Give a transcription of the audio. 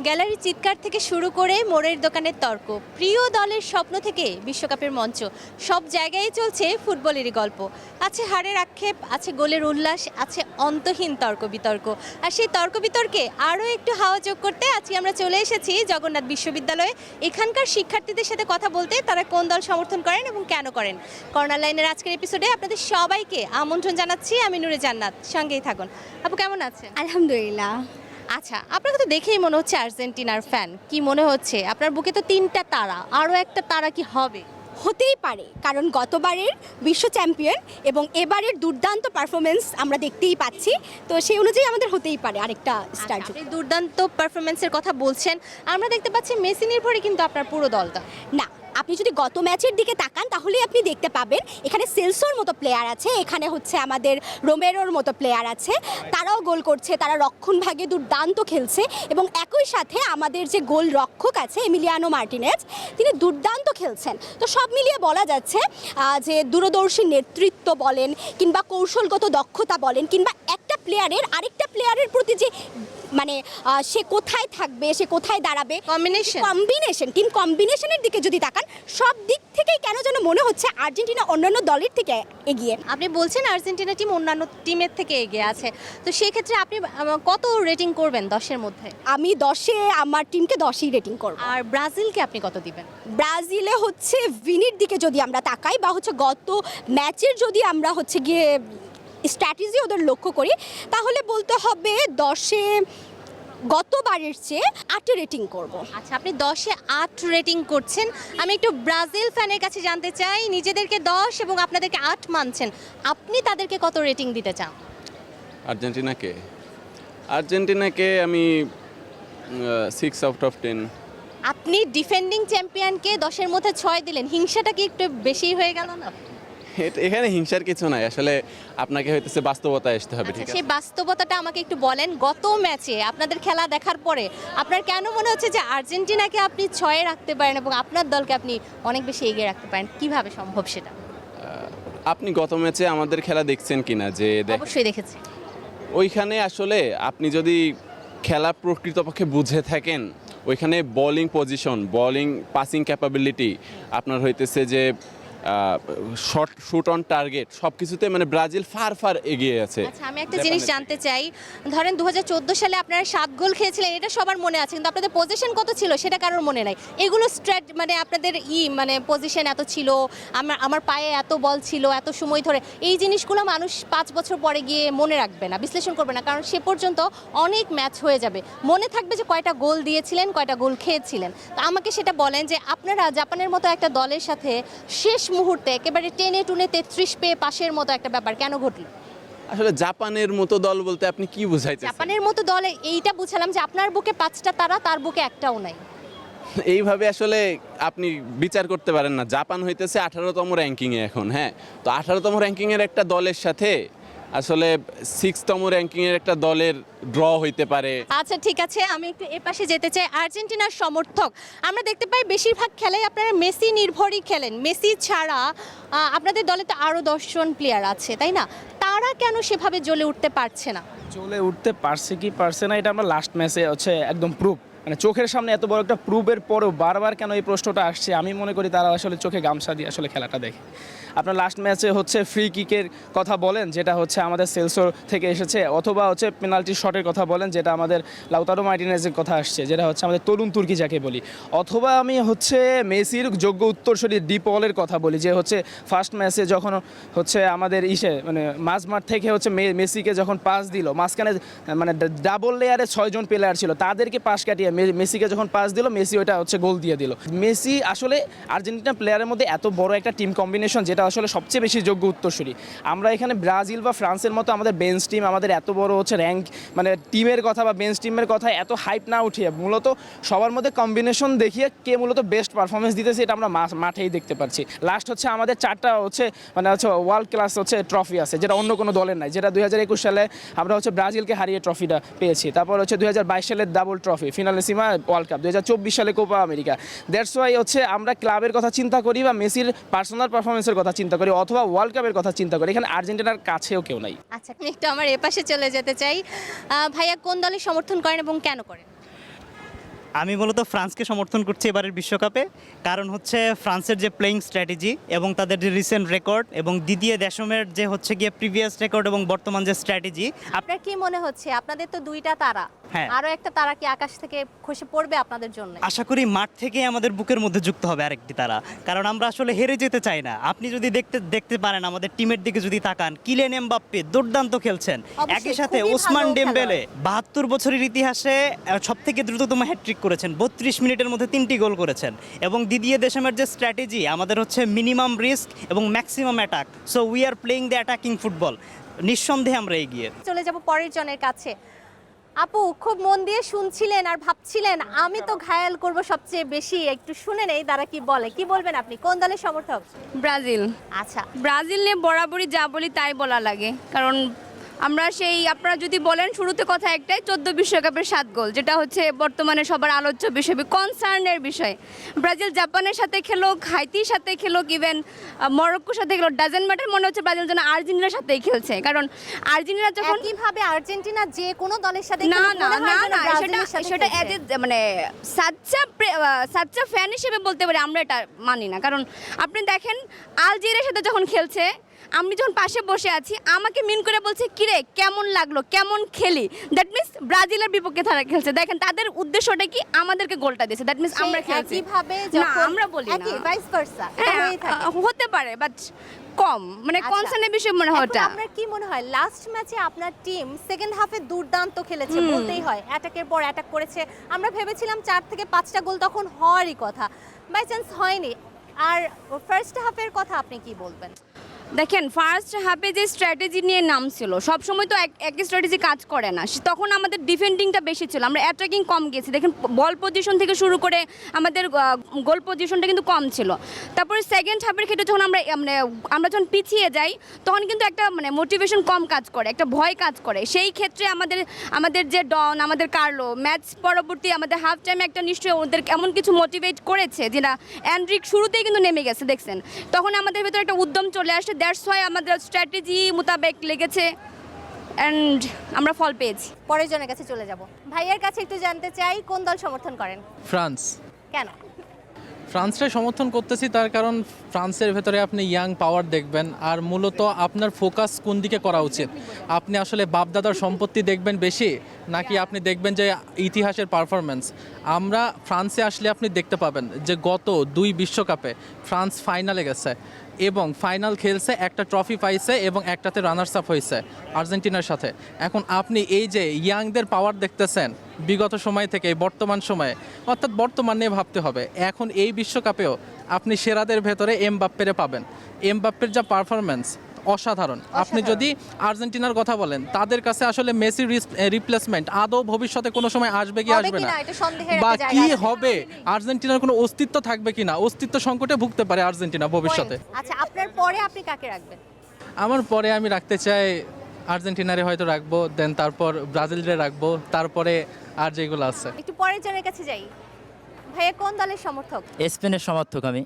Gallery চিৎকার থেকে শুরু করে মোড়ের দোকানের তর্ক, প্রিয় দলের স্বপ্ন থেকে বিশ্বকাপের মঞ্চ, সব জায়গায় চলছে ফুটবলেরই গল্প। আছে হারের আক্ষেপ, আছে গোলের উল্লাস, আছে অন্তহীন তর্ক বিতর্ক। আর সেই তর্ক বিতর্কে আরও একটু হাওয়া যোগ করতে আজকে আমরা চলে এসেছি জগন্নাথ বিশ্ববিদ্যালয়ে এখানকার শিক্ষার্থীদের সাথে কথা বলতে, তারা কোন দল সমর্থন করেন এবং কেন করেন। কর্নার লাইনের আজকের এপিসোডে আপনাদের সবাইকে আমন্ত্রণ জানাচ্ছি। আমি নূরে জান্নাত, সঙ্গেই থাকুন। আপু কেমন আছেন? আলহামদুলিল্লাহ। আচ্ছা, আপনাকে তো দেখেই মনে হচ্ছে আর্জেন্টিনার ফ্যান। কি মনে হচ্ছে? আপনার বুকে তো 3টা তারা, আরও একটা তারা কি হবে? হতেই পারে, কারণ গতবারের বিশ্ব চ্যাম্পিয়ন এবং এবারের দুর্দান্ত পারফরমেন্স আমরা দেখতেই পাচ্ছি, তো সেই অনুযায়ী আমাদের হতেই পারে আরেকটা স্টার। আচ্ছা, আপনি দুর্দান্ত পারফরমেন্সের কথা বলছেন, আমরা দেখতে পাচ্ছি মেসি নির্ভরই কিন্তু আপনার পুরো দলটা। না, আপনি যদি গত ম্যাচের দিকে তাকান তাহলেই আপনি দেখতে পাবেন এখানে সেলসোর মতো প্লেয়ার আছে, এখানে হচ্ছে আমাদের রোমেরোর মতো প্লেয়ার আছে, তারাও গোল করছে, তারা রক্ষণভাগে দুর্দান্ত খেলছে এবং একই সাথে আমাদের যে গোল রক্ষক আছে এমিলিয়ানো মার্টিনেজ, তিনি দুর্দান্ত খেলছেন। তো সব মিলিয়ে বলা যাচ্ছে যে দূরদর্শী নেতৃত্ব বলেন কিংবা কৌশলগত দক্ষতা বলেন কিংবা একটা প্লেয়ারের আরেকটা প্লেয়ারের প্রতি যে মানে সে কোথায় থাকবে, সে কোথায় দাঁড়াবে, টিম কম্বিনেশনের দিকে যদি তাকান, সব দিক থেকেই কেন যেন মনে হচ্ছে আর্জেন্টিনা অন্যান্য দলের থেকে এগিয়ে। আপনি বলছেন আর্জেন্টিনা টিম অন্যান্য টিমের থেকে এগিয়ে আছে, তো সেক্ষেত্রে আপনি কত রেটিং করবেন 10-এর মধ্যে? আমি 10-এ আমার টিমকে 10ই রেটিং করব। আর ব্রাজিলকে আপনি কত দিবেন? ব্রাজিলে হচ্ছে ভিনির দিকে যদি আমরা তাকাই বা হচ্ছে গত ম্যাচের যদি আমরা হচ্ছে গিয়ে স্ট্র্যাটেজি ওদের লক্ষ্য করি, তাহলে বলতে হবে 10-এ গতবারের চেয়ে 8 রেটিং করব। আচ্ছা, আপনি 10-এ 8 রেটিং করছেন। আমি একটু ব্রাজিল ফ্যানের কাছে জানতে চাই, নিজেদেরকে 10 এবং আপনাদেরকে 8 মানছেন, আপনি তাদেরকে কত রেটিং দিতে চান? আর্জেন্টিনাকে আমি 6 আউট অফ 10। আপনি ডিফেন্ডিং চ্যাম্পিয়নকে 10-এর মধ্যে 6 দিলেন, হিংসাটা কি একটু বেশি হয়ে গেল না? এখানে হিংসার কিছু নাই, আসলে আপনাকে হইতেছে বাস্তবতায় আসতে হবে। ঠিক আচ্ছা, আছে, সেই বাস্তবতাটা আমাকে একটু বলেন। গত ম্যাচে আপনাদের খেলা দেখার পরে আপনার কেন মনে হচ্ছে যে আর্জেন্টিনাকে আপনি 6-এ রাখতে পারেন এবং আপনার দলকে আপনি অনেক বেশি এগিয়ে রাখতে পারেন? কিভাবে সম্ভব সেটা? আপনি গত ম্যাচে আমাদের খেলা দেখছেন কিনা? যে অবশ্যই দেখেছি। ওইখানে আসলে আপনি যদি খেলা প্রকৃতপক্ষে বুঝে থাকেন, ওইখানে bowling position, bowling passing capability, আপনার হইতেছে যে শুট অন টার্গেট, সব কিছুতে মানে ব্রাজিল ফার এগিয়ে আছে। আচ্ছা, আমি একটা জিনিস জানতে চাই, ধরেন 2014 সালে আপনারা 7 গোল খেয়েছিলেন, এটা সবার মনে আছে, কিন্তু আপনাদের পজিশন কত ছিল সেটা কারোর মনে নাই। এগুলো মানে আপনাদের মানে পজিশন এত ছিল, আমার পায়ে এত বল ছিল এত সময় ধরে, এই জিনিসগুলো মানুষ 5 বছর পরে গিয়ে মনে রাখবে না, বিশ্লেষণ করবে না, কারণ সে পর্যন্ত অনেক ম্যাচ হয়ে যাবে। মনে থাকবে যে কয়টা গোল দিয়েছিলেন, কয়টা গোল খেয়েছিলেন। তো আমাকে সেটা বলেন যে আপনারা জাপানের মতো একটা দলের সাথে শেষ মুহূর্তে একেবারে টেনে টুনে 33 পেয়ে পাশের মতো একটা ব্যাপার কেন ঘটলো? আসলে জাপানের মতো দল বলতে আপনি কি বুঝাইতেছেন? জাপানের মতো দলে এইটা বুঝালাম যে আপনার বুকে 5টা তারা, তার বুকে একটাও নাই। এইভাবে আসলে আপনি বিচার করতে পারেন না। জাপান হইতেছে 18তম র্যাঙ্কিংয়ে এখন। হ্যাঁ, তো 18তম র্যাঙ্কিংয়ের একটা দলের সাথে আসলে 6তম র্যাঙ্কিংয়ের একটা দলের ড্র হইতে পারে। আচ্ছা, ঠিক আছে, আমি একটু এ পাশে যেতে চাই। আর্জেন্টিনার সমর্থক আমরা দেখতে পাই বেশিরভাগ খেলায় আপনারা মেসি নির্ভরই খেলেন। মেসি ছাড়া আপনাদের দলে তো আরও 10 জন প্লেয়ার আছে, তাই না? তারা কেন সেভাবে জ্বলে উঠতে পারছে না? চলে উঠতে পারছে কি পারছে না, এটা আমরা লাস্ট ম্যাচে হচ্ছে একদম প্রুফ, মানে চোখের সামনে এত বড় একটা প্রুফের পরেও বারবার কেন এই প্রশ্নটা আসছে, আমি মনে করি তারা আসলে চোখে গামছা দিয়ে আসলে খেলাটা দেখে। আপনার লাস্ট ম্যাচে হচ্ছে ফ্রি কিকের কথা বলেন, যেটা হচ্ছে আমাদের সেলসোর থেকে এসেছে, অথবা হচ্ছে পেনাল্টি শটের কথা বলেন, যেটা আমাদের লাউতারো মার্টিনেজের কথা আসছে, যেটা হচ্ছে আমাদের তরুণ তুর্কি যাকে বলি, অথবা আমি হচ্ছে মেসির যোগ্য উত্তরসূরি ডি পলের কথা বলি, যে হচ্ছে ফার্স্ট ম্যাচে যখন হচ্ছে আমাদের মানে মাঝমাঠ থেকে হচ্ছে মেসিকে যখন পাস দিল, মাঝখানে মানে ডাবল লেয়ারে 6 জন প্লেয়ার ছিল, তাদেরকে পাস কাটিয়ে মেসিকে যখন পাস দিল, মেসি ওটা হচ্ছে গোল দিয়ে দিল। মেসি আসলে আর্জেন্টিনা প্লেয়ারের মধ্যে এত বড় একটা টিম কম্বিনেশন, যেটা আসলে সবচেয়ে বেশি যোগ্য উত্তরসূরি। আমরা এখানে ব্রাজিল বা ফ্রান্সের মতো আমাদের বেঞ্চ টিম, আমাদের এত বড় হচ্ছে র্যাঙ্ক মানে টিমের কথা বা বেঞ্চ টিমের কথা এত হাইপ না উঠিয়ে মূলত সবার মধ্যে কম্বিনেশন দেখিয়ে কে মূলত বেস্ট পারফরমেন্স দিতেছে, এটা আমরা মাঠেই দেখতে পাচ্ছি। লাস্ট হচ্ছে আমাদের 4টা হচ্ছে মানে হচ্ছে ওয়ার্ল্ড ক্লাস হচ্ছে ট্রফি আছে, যেটা অন্য কোনো দলের নাই, যেটা 2021 সালে আমরা হচ্ছে ব্রাজিলকে হারিয়ে ট্রফিটা পেয়েছি। তারপর হচ্ছে 2022 সালের ডাবল ট্রফি ফিনালেসিমা ওয়ার্ল্ড কাপ, 2024 সালে কোপা আমেরিকা। দ্যাটস ওয়াই হচ্ছে আমরা ক্লাবের কথা চিন্তা করি বা মেসির পার্সোনাল পারফরমেন্সের কথা চিন্তা করি অথবা ওয়ার্ল্ড কাপের কথা চিন্তা করি, এখানে আর্জেন্টিনার কাছেও কেউ নাই। আচ্ছা, আমি একটু আমার এপাশে চলে যেতে চাই। ভাইয়া কোন দলের সমর্থন করেন এবং কেন করেন? আমি মূলত ফ্রান্সকে সমর্থন করছি এবারের বিশ্বকাপে, কারণ হচ্ছে ফ্রান্সের যে প্লেইং স্ট্র্যাটেজি এবং তাদের যে রিসেন্ট রেকর্ড এবং দিদিয়ে দেশমের যে হচ্ছে গিয়ে প্রিভিয়াস রেকর্ড এবং বর্তমান যে স্ট্র্যাটেজি। আপনার কি মনে হচ্ছে আপনাদের তো দুইটা তারা, হ্যাঁ। আরো একটা তারা কি আকাশ থেকে খসে পড়বে আপনাদের জন্য? আশা করি মাঠ থেকে আমাদের বুকের মধ্যে যুক্ত হবে আরেকটি তারা, কারণ আমরা আসলে হেরে যেতে চাই না। আপনি যদি দেখতে পারেন আমাদের টিমের দিকে যদি তাকান, কিলিয়ান এমবাপ্পে দুর্দান্ত খেলছেন, অবশ্যই, একই সাথে খুবই ওসমান ভালো ডেম্বেলে 72 বছরের ইতিহাসে সবথেকে দ্রুততম হ্যাটট্রিক করেছেন, 32 মিনিটের মধ্যে 3টি গোল করেছেন। এবং দিদিয়ে দেশমের যে স্ট্র্যাটেজি, আমাদের হচ্ছে মিনিমাম রিস্ক এবং maximum attack, so we are playing the attacking football. নিঃসন্দেহে আমরা এগিয়ে। চলে যাব পরের জনের কাছে। আপু খুব মন দিয়ে শুনছিলেন আর ভাবছিলেন আমি তো ঘায়াল করব সবচেয়ে বেশি, একটু শুনে নেই তারা কি বলে। কি বলবেন আপনি, কোন দলের সমর্থক? ব্রাজিল। আচ্ছা, ব্রাজিল নিয়ে বরাবরই যা বলি তাই বলা লাগে, কারণ আমরা সেই, আপনারা যদি বলেন শুরুতে কথা একটাই, 14 বিশ্বকাপের 7 গোল, যেটা হচ্ছে বর্তমানে সবার আলোচ্য বিষয়, কনসার্নের বিষয়। ব্রাজিল জাপানের সাথে খেলো, হাইতির সাথে খেলো, ইভেন মরক্কোর সাথে খেলো, ডাজেন্ট ম্যাটার, মনে হচ্ছে ব্রাজিল যেন আর্জেন্টিনার সাথেই খেলছে, কারণ আর্জেন্টিনা যখন একইভাবে আর্জেন্টিনা যে কোনো দলের সাথে না খেলুক, না মনে হয় না যেন না ব্রাজিলের সাথে সেটা খেলছে। মানে সাচ্চা ফ্যান হিসেবে বলতে পারি, আমরা এটা মানি না। কারণ আপনি দেখেন আলজেরিয়ার সাথে যখন খেলছে, আমি যখন পাশে বসে আছি, আমাকে মিন করে বলছে কিরে কেমন লাগলো, কেমন খেলি, দ্যাট মিন্স ব্রাজিলের বিপক্ষে তারা খেলছে। দেখেন তাদের উদ্দেশ্যটা কি, আমাদেরকে গোলটা দিয়েছে, দ্যাট মিন্স আমরা খেলছি। একইভাবে না যখন আমরা বলি না, একই ভাইস ভার্সা হ্যাঁ, হতে পারে বাট কম, মানে আচ্ছা। কনসার্নের বিষয় মনে হয় এখন ওটা। আপনার কি মনে হয় লাস্ট ম্যাচে আপনার টিম সেকেন্ড হাফে দুর্দান্ত খেলেছে বলতেই হয়, অ্যাটাকের পর অ্যাটাক করেছে। আমরা ভেবেছিলাম 4 থেকে 5টা গোল তখন হওয়ারই কথা, বাই চান্স হয়নি। আর ফার্স্ট হাফের কথা আপনি কি বলবেন? দেখেন ফার্স্ট হাফে যে স্ট্র্যাটেজি নিয়ে নাম ছিল, সবসময় তো একই স্ট্র্যাটেজি কাজ করে না, তখন আমাদের ডিফেন্ডিংটা বেশি ছিল, আমরা অ্যাটাকিং কম গেছি। দেখেন বল পজিশন থেকে শুরু করে আমাদের গোল পজিশনটা কিন্তু কম ছিল। তারপরে সেকেন্ড হাফের ক্ষেত্রে যখন আমরা যখন পিছিয়ে যাই, তখন কিন্তু একটা মোটিভেশন কম কাজ করে, একটা ভয় কাজ করে। সেই ক্ষেত্রে আমাদের যে ডন, আমাদের কার্লো, ম্যাচ পরবর্তী আমাদের হাফ টাইমে একটা নিশ্চয়ই ওদের এমন কিছু মোটিভেট করেছে যেটা অ্যান্ড্রিক শুরুতেই কিন্তু নেমে গেছে, দেখছেন। তখন আমাদের ভেতরে একটা উদ্যম চলে আসে, দ্যাটস ওয়াই আমাদের স্ট্র্যাটেজি মোতাবেক লেগেছে অ্যান্ড আমরা ফল পেয়েছি। পরের জনের কাছে চলে যাব। ভাইয়ের কাছে একটু জানতে চাই কোন দল সমর্থন করেন? ফ্রান্স। কেন? ফ্রান্সকে সমর্থন করতেছি তার কারণ ফ্রান্সের ভেতরে আপনি ইয়াং পাওয়ার দেখবেন, আর মূলত আপনার ফোকাস কোন দিকে করা উচিত। আপনি আসলে বাপদাদার সম্পত্তি দেখবেন বেশি, নাকি আপনি দেখবেন যে ইতিহাসের পারফরমেন্স। আমরা ফ্রান্সে আসলে আপনি দেখতে পাবেন যে গত 2 বিশ্বকাপে ফ্রান্স ফাইনালে গেছে এবং ফাইনাল খেলছে, একটা ট্রফি পাইছে এবং একটাতে রানার্স আপ হয়েছে আর্জেন্টিনার সাথে। এখন আপনি এই যে ইয়াংদের পাওয়ার দেখতেছেন বিগত সময় থেকে বর্তমান সময়ে, অর্থাৎ বর্তমান নিয়ে ভাবতে হবে। এখন এই বিশ্বকাপেও আপনি সেরাদের ভেতরে এমবাপ্পেরে পাবেন। এমবাপ্পের যা পারফরমেন্স অসাধারণ। আপনি যদি আর্জেন্টিনার কথা বলেন, তাদের কাছে আসলে মেসি রিপ্লেসমেন্ট আদৌ ভবিষ্যতে কোনো সময় আসবে কি হবে আসবে না, কিনা এটা সন্দেহের বা একটা কি জায়গা আছে। হবে, আর্জেন্টিনার কোনো অস্তিত্ব থাকবে কিনা, অস্তিত্ব সংকটে ভুগতে পারে আর্জেন্টিনা ভবিষ্যতে। আচ্ছা, আপনার পরে আপনি কাকে রাখবেন? আমার পরে আমি রাখতে চাই আর্জেন্টিনারে হয়তো রাখবো, দেন তারপর ব্রাজিলরে রাখবো, তারপরে আর যেগুলো আছে। একটু পরের জনের কাছে যাই। ভাইয়া কোন দলের সমর্থক? স্পেনের সমর্থক আমি।